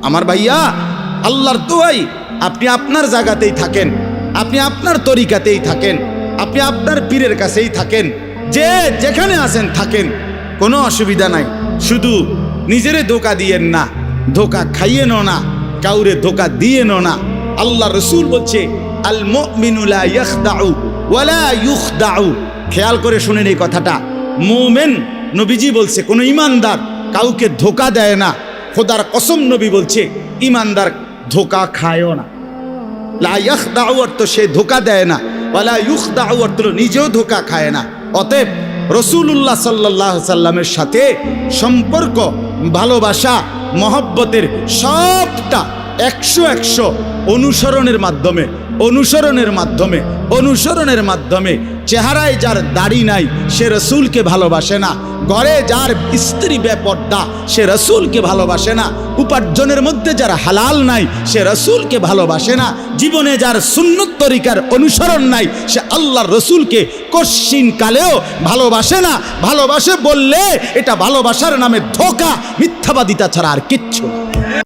আমার ভাইয়া, আল্লাহর দোহাই, আপনি আপনার জায়গাতেই থাকেন, আপনি আপনার তরিকাতেই থাকেন, আপনি আপনার পীরের কাছেই থাকেন, যে যেখানে আছেন থাকেন, কোনো অসুবিধা নাই। শুধু নিজেরে ধোকা দিয়েন না, ধোকা খাইয়েনও না, কাউরে ধোকা দিয়েনও না। আল্লাহ রসুল বলছে আল মুমিনু লা ইয়াখদাউ ওয়ালা ইউখদাউ। খেয়াল করে শুনেন এই কথাটা। মুমিন, নবীজি বলছে, কোনো ইমানদার কাউকে ধোকা দেয় না। খোদার কসম নবী বলছে ইমানদার ধোকা খায়ও না। লা ইয়াখদাউ অর্থ সে ধোকা দেয় না, ওয়ালা ইউখদাউ অর্থ নিজেও ধোকা খায় না। অতএব রাসূলুল্লাহ সাল্লাল্লাহু আলাইহি সাল্লামের সাথে সম্পর্ক, ভালোবাসা, মহব্বতের সবটা 100 অনুসরণের মাধ্যমে। চেহারায় যার দাড়ি নাই সে রসুলকে ভালোবাসে না, ঘরে যার স্ত্রী বেপর্দা সে রসুলকে ভালোবাসে না, উপার্জনের মধ্যে যার হালাল নাই সে রসুলকে ভালোবাসে না, জীবনে যার সুন্নত তরিকার অনুসরণ নাই সে আল্লাহর রসুলকে কশ্চিন কালেও ভালোবাসে না। ভালোবাসে বললে এটা ভালোবাসার নামে ধোঁকা, মিথ্যাবাদিতা ছাড়া আর কিচ্ছু না।